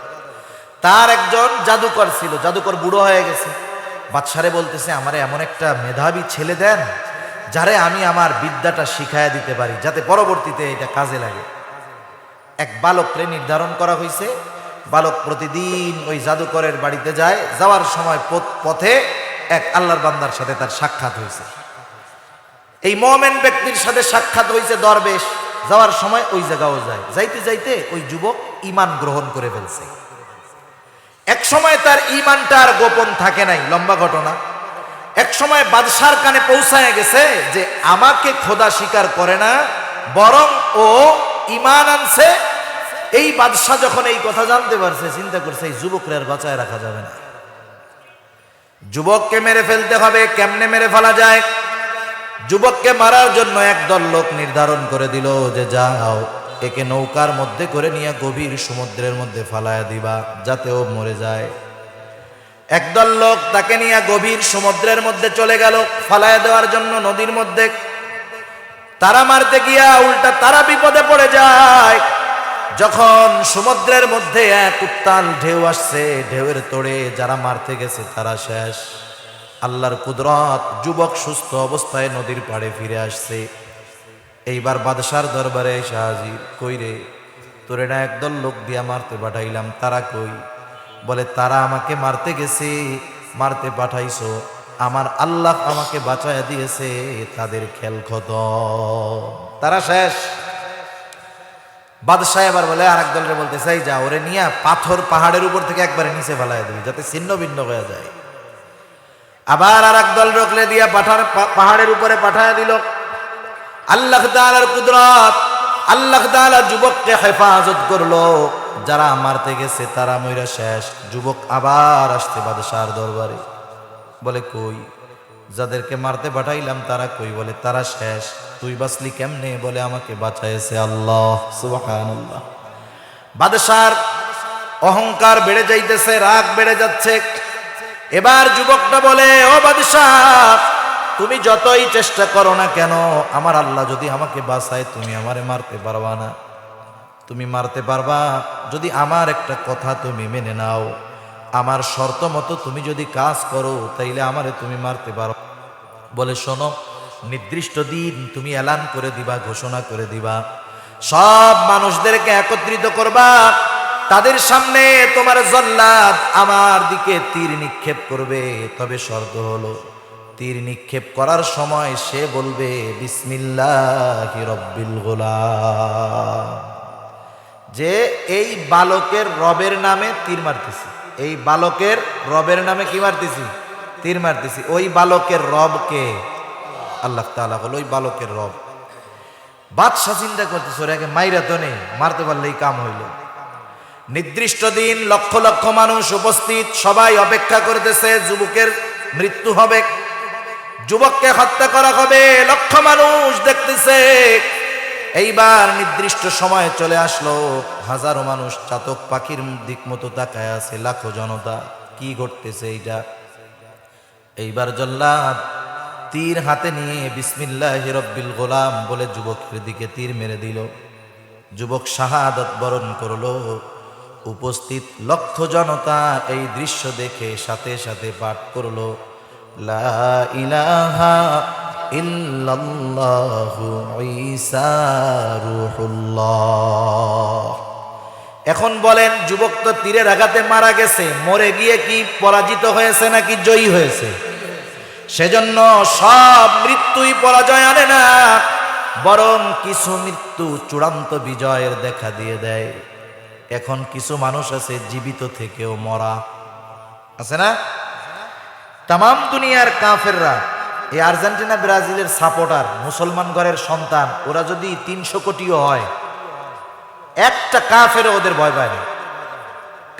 তার একজন জাদুকর ছিল, জাদুকর বুড়ো হয়ে গেছে। বাদশারে বলতেছে, আমারে এমন একটা মেধাবী ছেলে দেন যারে আমি আমার বিদ্যাটা শিখাইয়া দিতে পারি, যাতে পরবর্তীতে এটা কাজে লাগে। এক বালককে নির্ধারণ করা হয়েছে। বালক প্রতিদিন ওই জাদুকরের বাড়িতে যায়। যাওয়ার সময় পথে এক আল্লাহর বান্দার সাথে তার সাক্ষাৎ হয়েছে। এই মুমিন ব্যক্তির সাথে সাক্ষাৎ হয়েছে দরবেশ। যাওয়ার সময় ওই জায়গাও যায়। যাইতে যাইতে ওই যুবক ঈমান গ্রহণ করে ফেলছে। এক সময় তার ঈমানটা আর গোপন থাকে নাই, লম্বা ঘটনা। এক সময় বাদশার কানে পৌঁছায় গেছে যে আমাকে খোদা স্বীকার করে না, বরং ও ঈমান আনছে। এই বাদশা যখন এই কথা জানতে পারছে, চিন্তা করছে এই যুবকরে আর বাঁচায় রাখা যাবে না, যুবককে মেরে ফেলতে হবে। কেমনে মেরে ফেলা যায়? যুবককে মারার জন্য একদল লোক নির্ধারণ করে দিল যে যাও, একে নৌকার মধ্যে করে নিয়ে গভীর সমুদ্রের মধ্যে ফালায়া দিবা, যাতে ও মরে যায়। একদল লোক তাকে নিয়ে গভীর সমুদ্রের মধ্যে চলে গেল ফালায়া দেওয়ার জন্য নদীর মধ্যে। তারা মারতে গিয়া উল্টা তারা বিপদে পড়ে যায়। যখন সমুদ্রের মধ্যে এক উত্তাল ঢেউ আসছে, ঢেউয়ের তোড়ে যারা মারতে গেছে তারা শেষ। আল্লাহর কুদরত, যুবক সুস্থ অবস্থায় নদীর পাড়ে ফিরে আসছে। এইবার বাদশার দরবারে এসে হাজির। কই রে, তোরে না একদল লোক দিয়া মারতে পাঠাইলাম, তারা কই? বলে, তারা আমাকে মারতে গেছে, মারতে পাঠাইছো, আমার আল্লাহ আমাকে বাঁচায়া দিয়েছে, তাদের খেল খতম, তারা শেষ। বাদশাহ এবার বলে আর একদলরে বলতে চাই, যা ওরে নিয়ে পাথর পাহাড়ের উপর থেকে একবারে নিচে ফেলাইয়া দিবি, যাতে ছিন্ন ভিন্ন হয়ে যায়। আবার আর একদল রকলে দিয়া পাহাড়ের উপরে পাঠায় দিল। আল্লাহ তাআলার কুদরত, আল্লাহ তাআলা যুবককে হেফাজত করলো। যারা মারতে গেছে তারা মইরা শেষ। যুবক আবার আসতে বাদশার দরবারে, বলে কই? যাদেরকে মারতে পাঠাইলাম তারা কই? বলে তারা শেষ। তুই বাঁচলি কেমনে? বলে আমাকে বাঁচাইছে আল্লাহ। সুবহানাল্লাহ। বাদশার অহংকার বেড়ে যাইতেছে, রাগ বেড়ে যাচ্ছে। এবার যুবকটা বলে, ও বাদশাহ, তুমি যতই চেষ্টা করো না কেন, আমার আল্লাহ যদি আমাকে বাঁচায়, তুমি আমারে মারতে পারবা না। তুমি মারতে পারবা যদি আমার একটা কথা তুমি মেনে নাও, আমার শর্ত মতো তুমি যদি কাজ করো, তাইলে আমারে তুমি মারতে পারো। বলে, শোনো, নির্দিষ্ট দিন তুমি এলান করে দিবা, ঘোষণা করে দিবা, সব মানুষদেরকে একত্রিত করবা, তাদের সামনে তোমার জল্লাদ আমার দিকে তীর নিক্ষেপ করবে। তবে শর্ত হলো, তীর নিক্ষেপ করার সময় সে বলবে বিসমিল্লাহি রব্বিল গোলাম, যে এই বালকের রবের নামে তীর মারতেছি, এই বালকের রবের নামে কি মারতেছি? তীর মারতেছি। ওই বালকের রবকে আল্লাহ তাআলা হলো ওই বালকের রব। বাদশা চিন্তা করতেছে, ওর আগে মাইরা তো নেই, মারতে পারলেই কাম হইল। নির্দিষ্ট দিন, লক্ষ লক্ষ মানুষ উপস্থিত, সবাই অপেক্ষা করতেছে যুবকের মৃত্যু হবে, যুবককে হত্যা করা হবে, লক্ষ মানুষ দেখতেছে। এইবার নির্দিষ্ট সময় চলে আসলো, হাজারো মানুষ চাতক পাখির দিক মতো তাকায় আছে, লাখো জনতা, কি ঘটতেছে এইটা? এইবার জল্লাদ তীর হাতে নিয়ে বিসমিল্লাহি রব্বিল গোলাম বলে যুবকের দিকে তীর মেরে দিল। যুবক শাহাদাত বরণ করলো। উপস্থিত লক্ষ জনতা এই দৃশ্য দেখে সাথে সাথে পাঠ করলো, লা ইলাহা ইল্লাল্লাহু ঈসা রূহুল্লাহ। এখন বলেন, যুবক তো তীরের আঘাতে মারা গেছে, মরে গিয়ে কি পরাজিত হয়েছে নাকি জয়ী হয়েছে? সেজন্য সব মৃত্যুই পরাজয় আনে না, বরং কিছু মৃত্যু চূড়ান্ত বিজয়ের দেখা দিয়ে দেয়। এখন কিছু মানুষ আছে জীবিত থেকেও মরা, আছে না? তামাম দুনিয়ার কাফেররা, এই আর্জেন্টিনা ব্রাজিলের সাপোর্টার, মুসলমান ঘরের সন্তান, ওরা যদি 300 কোটিও হয়, একটা কাফের ওদের ভয় পায় না,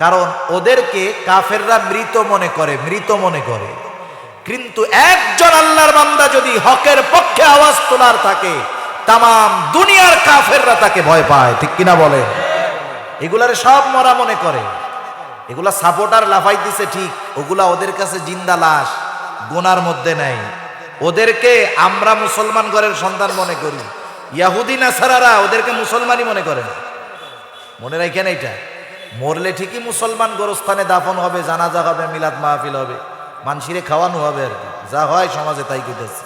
কারণ ওদেরকে কাফেররা মৃত মনে করে। কিন্তু একজন আল্লাহর বান্দা যদি হকের পক্ষে আওয়াজ তোলার থাকে, তাম দুনিয়ার কাফেররা তাকে ভয় পায়, ঠিক কিনা বলে? এগুলারে সব মরা মনে করে, এগুলা সাপোর্টার লাফাই দিছে ঠিক, ওগুলা ওদের কাছে জিন্দা লাশ, গোনার মধ্যে নাই। ওদেরকে আমরা মুসলমান ঘরের সন্তান মনে করি, ইয়াহুদি নাসারারা ওদেরকে মুসলমানই মনে করে না। মনে রাখেন এইটা, মরলে ঠিকই মুসলমান গোরস্থানে দাফন হবে, জানাজা হবে, মিলাদ মাহফিল হবে, মানসিরে খাওয়ানো হবে, আর কি যা হয় সমাজে তাই কইতেছে,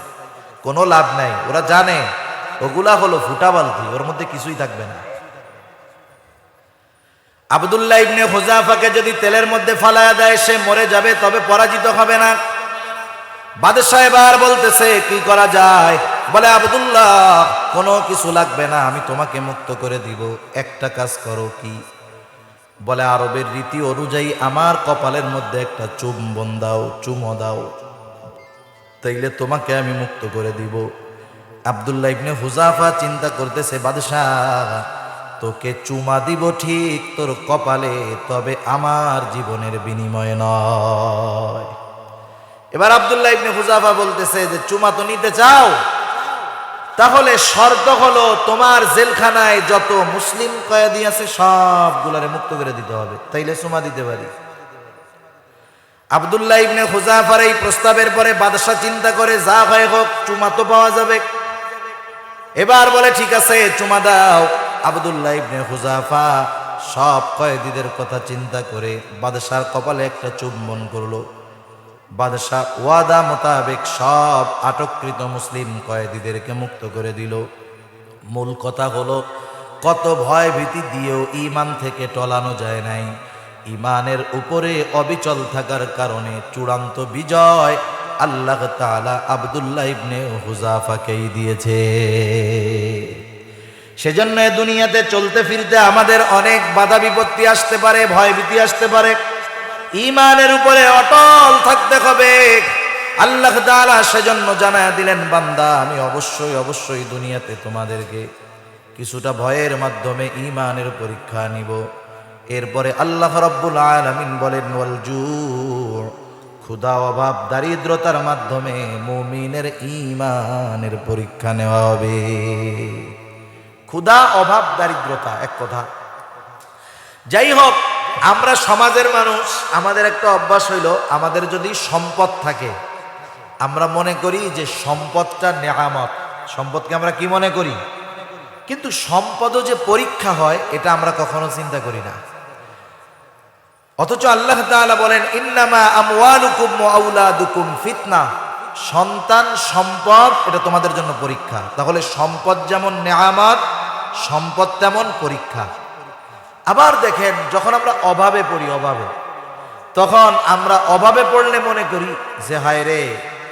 কোনো লাভ নাই। ওরা জানে ওগুলা হলো ফুটা বালতি, ওর মধ্যে কিছুই থাকবে না। আব্দুল্লাহ ইবনে হুযাফাকে যদি তেলের মধ্যে ফালায়া দেয় সে মরে যাবে, তবে পরাজিত হবে না। বাদশাহ এবার বলতেছে কি করা যায়? বলে আব্দুল্লাহ কোনো কিছু লাগবে না, আমি তোমাকে মুক্ত করে দিব, একটা কাজ করো। কি? বলে আরবের রীতি অনুযায়ী আমার কপালের মধ্যে একটা চুম্বন দাও, চুমো দাও, তাইলে তোমাকে আমি মুক্ত করে দিব। আব্দুল্লাহ ইবনে হুযাফা চিন্তা করতেছে, বাদশাহ তোকে চুমা দিব ঠিক তোর কপালে, তবে আমার জীবনের বিনিময়ে নয়। এবার আব্দুল্লাহ ইবনে হুযাফা বলতেছে যে চুমা তো নিতে চাও, তাহলে শর্ত হলো তোমার জেলখানায় যত মুসলিম কয়েদি আছে সবগুলারে মুক্ত করে দিতে হবে, তাইলে চুমা দিতে পারি। আব্দুল্লাহ ইবনে হুযাফার এই প্রস্তাবের পরে বাদশা চিন্তা করে, যা হয় হোক চুমা তো পাওয়া যাবে। এবার বলে ঠিক আছে চুমা দাও। আব্দুল্লাহ ইবনে হুযাফা সব কয়েদিদের কথা চিন্তা করে বাদশার কপালে একটা চুম্বন করলো। বাদশাহ ওয়াদা মোতাবেক সব আটককৃত মুসলিম কয়েদিদেরকে মুক্ত করে দিল। মূল কথা হলো, কত ভয় ভীতি দিয়েও ঈমান থেকে টলানো যায় নাই। ঈমানের উপরে অবিচল থাকার কারণে চূড়ান্ত বিজয় আল্লাহ তাআলা আব্দুল্লাহ ইবনে হুযাফাকেই দিয়েছে। সেজন্য দুনিয়াতে চলতে ফিরতে আমাদের অনেক বাধা বিপত্তি আসতে পারে, ভয় ভীতি আসতে পারে, ঈমানের উপরে অটল থাকতে হবে। আল্লাহ তাআলা সেজন্য জানায়া দিলেন, বান্দা আমি অবশ্যই দুনিয়াতে তোমাদেরকে কিছুটা ভয়ের মাধ্যমে ঈমানের পরীক্ষা নিব। এরপরে আল্লাহ রাব্বুল আলামিন বলেন, ওয়াল জু', ক্ষুধা, অভাব, দারিদ্রতার মাধ্যমে মুমিনের ঈমানের পরীক্ষা নেওয়া হবে। ক্ষুধা, অভাব, দারিদ্রতা এক কথা। যাই হোক, আমরা সমাজের মানুষ, আমাদের একটা অভ্যাস হইল, আমাদের যদি সম্পদ থাকে আমরা মনে করি যে সম্পদটা নেয়ামত, সম্পদকে আমরা কি মনে করি? কিন্তু সম্পদও যে পরীক্ষা হয় এটা আমরা কখনো চিন্তা করি না। অথচ আল্লাহ তাআলা বলেন, ইন্নামা আমওয়ালুকুম ওয়া আওলাদুকুম ফিতনা, সন্তান সম্পদ এটা তোমাদের জন্য পরীক্ষা। তাহলে সম্পদ যেমন নেয়ামত, সম্পদ তেমন পরীক্ষা। আবার দেখেন, যখন আমরা অভাবে পড়ি, তখন আমরা অভাবে পড়লে মনে করি যে হায় রে,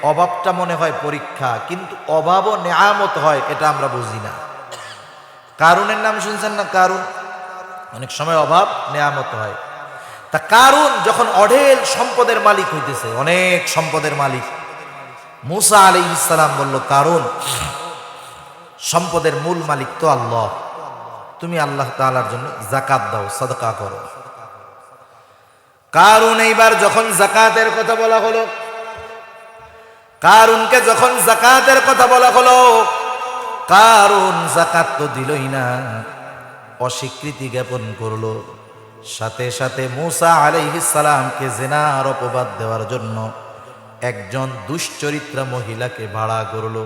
অভাবটা মনে হয় পরীক্ষা, কিন্তু অভাবও নেয়ামত হয় এটা আমরা বুঝি না। কারুনের নাম শুনছেন না? কারুন, অনেক সময় অভাব নেয়ামত হয়। তা কারুন যখন অঢেল সম্পদের মালিক হইতেছে, অনেক সম্পদের মালিক, মূসা আলাইহিস সালাম বলল, কারুন সম্পদের মূল মালিক তো আল্লাহ, তুমি আল্লাহ তাআলার জন্য যাকাত দাও, সাদকা করো। কারুন এইবার যখন যাকাতের কথা বলা হলো, কারুনকে যখন যাকাতের কথা বলা হলো, কারুন যাকাত তো দিলই না, অস্বীকৃতি জ্ঞাপন করলো। সাথে সাথে মূসা আলাইহিস সালামকে জিনার অপবাদ দেওয়ার জন্য একজন দুশ্চরিত্রা মহিলাকে ভাড়া করলো,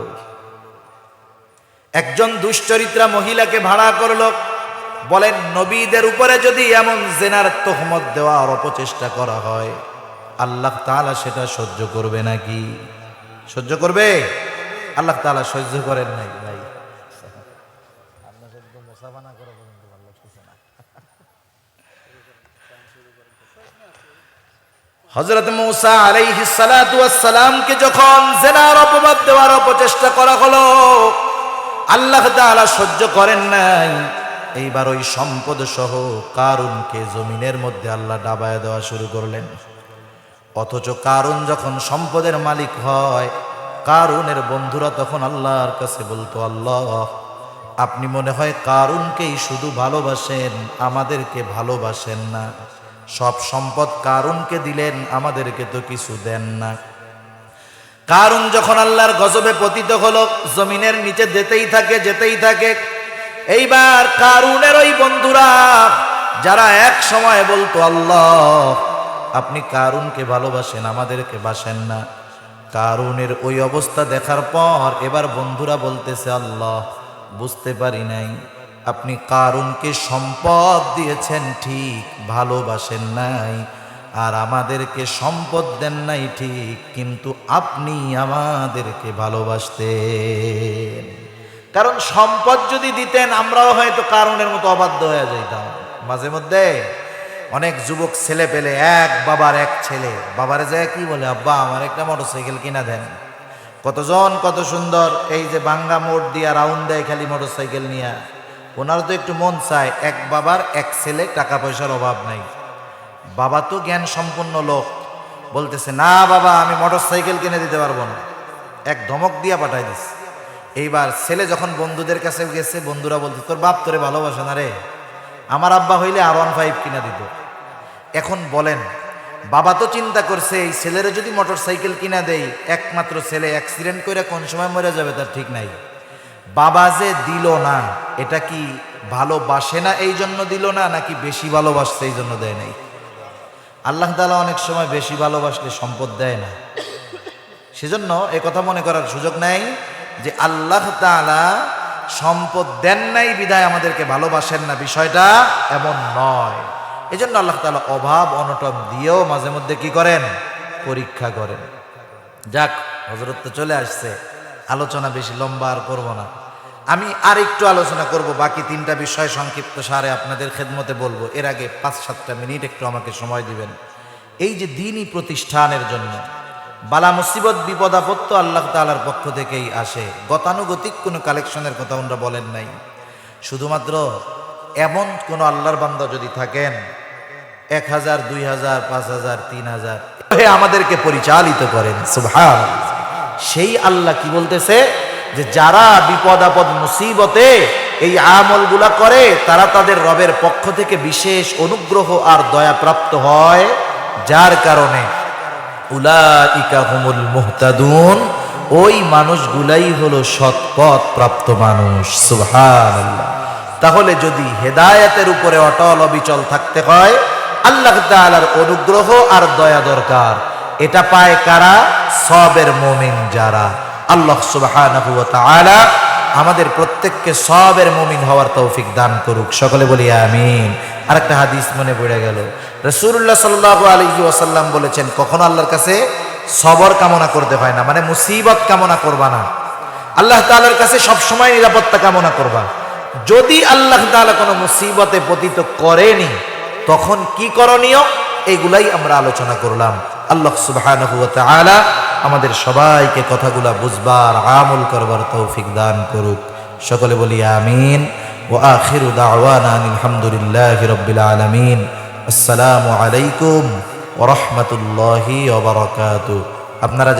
একজন দুশ্চরিত্রা মহিলাকে ভাড়া করলো। বলেন, নবীদের উপরে যদি এমন জিনার তোহমত দেওয়ার অপচেষ্টা করা হয়, আল্লাহ তাআলা সেটা সহ্য করবে নাকি? সহ্য করবে? আল্লাহ তাআলা সহ্য করেন নাই ভাই। হযরত মূসা আলাইহিস সালাতু ওয়াস সালামকে যখন জিনার অপবাদ দেওয়ার অপচেষ্টা করা হলো, আল্লাহ তাআলা সহ্য করেন নাই। এইবার ওই সম্পদ সহ কারুনকে জমিনের মধ্যে আল্লাহ ডাবায় দেওয়া শুরু করলেন। অথচ কারুন যখন সম্পদের মালিক হয়, কারুনের বন্ধুরা তখন আল্লাহর কাছে বলতো, আল্লাহ আপনি মনে হয় কারুনকেই শুধু ভালোবাসেন, আমাদেরকে ভালোবাসেন না। সব সম্পদ কারুনকে দিলেন, আমাদেরকে তো কিছু দেন না। কারুন যখন আল্লাহর গজবে পতিত হলো, জমিনের নিচে যেতেই থাকে। এইবার কারুনের ওই বন্ধুরা যারা এক সময় বলতো আল্লাহ আপনি কারুনকে ভালোবাসেন, আমাদেরকে বাসেন না, কারুনের ওই অবস্থা দেখার পর এবার বন্ধুরা বলতেছে আল্লাহ বুঝতে পারি নাই, আপনি কারুনকে সম্পদ দিয়েছেন ঠিক, ভালোবাসেন নাই, আর আমাদেরকে সম্পদ দেন নাই ঠিক, কিন্তু আপনি আমাদেরকে ভালোবাসতেন। কারণ সম্পদ যদি দিতেন আমরাও হয়তো কারুনের মতো অবাধ্য হয়ে যাইতাম। মাঝে মধ্যে অনেক যুবক ছেলে পেলে, এক বাবার এক ছেলে বাবারে যায় কি বলে, আব্বা আমার একটা মোটরসাইকেল কিনা দেন। কতজন কত সুন্দর এই যে বাঙ্গা মোড় দিয়া রাউন্ড দেয় খালি মোটরসাইকেল নিয়ে। ওনার তো একটু মন চায়, এক বাবার এক ছেলে, টাকা পয়সার অভাব নাই। বাবা তো জ্ঞান সম্পন্ন লোক, বলতেছে না বাবা আমি মোটরসাইকেল কিনে দিতে পারবো না, এক ধমক দিয়া পাঠাই দিস। এইবার ছেলে যখন বন্ধুদের কাছে গেছে, বন্ধুরা বলছে তোর বাপ তোরে ভালোবাসে না রে, আমার আব্বা হইলে R15 কিনা দিত। এখন বলেন, বাবা তো চিন্তা করছে এই ছেলেরে যদি মোটরসাইকেল কিনা দেই, একমাত্র ছেলে অ্যাক্সিডেন্ট করে কোন সময় মরে যাবে তার ঠিক নাই। বাবা যে দিল না, এটা কি ভালোবাসে না এই জন্য দিল না, নাকি বেশি ভালোবাসছে এই জন্য দেয় নাই? আল্লাহ তাআলা অনেক সময় বেশি ভালোবাসলে সম্পদ দেয় না। সেজন্য এ কথা মনে করার সুযোগ নাই যে আল্লাহ তাআলা সম্পদ দেন নাই বিধায় আমাদেরকে ভালোবাসেন না, বিষয়টা এমন নয়। এজন্য আল্লাহ তাআলা অভাব অনটন দিয়েও মাঝে মধ্যে কি করেন, পরীক্ষা করেন। যাক, হযরত তো চলে আসছে, আলোচনা বেশি লম্বা আর করব না। আমি আর একটু আলোচনা করব, বাকি তিনটা বিষয় সংক্ষিপ্ত সারে আপনাদের খেদমতে বলবো। এর আগে 5-7টা মিনিট একটু আমাকে সময় দিবেন। এই যে দ্বীনি প্রতিষ্ঠানের জন্য বালা মুসিবত বিপদ আপদ তো আল্লাহ তাআলার পক্ষ থেকেই আসে, গতানুগতিক কোনো কালেকশনের কথা ওনারা বলেন নাই। শুধুমাত্র এমন কোন আল্লাহর বান্দা যদি থাকেন 1000, 2000, 5000, 3000 আমাদেরকে পরিচালিত করেন, সুবহানাল্লাহ, সেই আল্লাহ কি বলতেছে যে যারা বিপদ আপদ মুসিবতে এই আমলগুলা করে তারা তাদের রবের পক্ষ থেকে বিশেষ অনুগ্রহ আর দয়া প্রাপ্ত হয়, যার কারণে উলাইকা হুমুল মুহতাদুন, ওই মানুষগুলাই হলো সৎপথ প্রাপ্ত মানুষ, সুবহানাল্লাহ। তাহলে যদি হেদায়েতের উপরে অটল অবিচল থাকতে হয়, আল্লাহ তাআলার অনুগ্রহ আর দয়া দরকার। এটা পায় কারা? সবের মুমিন যারা। আল্লাহ সুবহানাহু ওয়া তাআলা আমাদের প্রত্যেককে সবের মুমিন হওয়ার তৌফিক দান করুক, সকলে বলি আমিন। আরেকটা হাদিস মনে পড়ে গেল, রাসূলুল্লাহ সাল্লাল্লাহু আলাইহি ওয়াসাল্লাম বলেছেন কখনো আল্লাহর কাছে সবর কামনা করতে হয় না, মানে মুসিবত কামনা করবা না, আল্লাহ তাআলার কাছে সবসময় নিরাপত্তা কামনা করবা। যদি আল্লাহ তাআলা কোনো মুসিবতে পতিত করেনি তখন কি করণীয়, এগুলাই আমরা আলোচনা করলাম। আল্লাহ সুবহানাহু ওয়া তাআলা আমাদের সবাইকে কথাগুলা বুঝবার, আমল করবার তৌফিক দান করুক, সকলে বলি আমিন। ওয়া আখিরু দাওয়ানা আলহামদুলিল্লাহি রাব্বিল আলামিন। আসসালামু আলাইকুম ওয়া রাহমাতুল্লাহি ওয়া বারাকাতুহু। আপনারা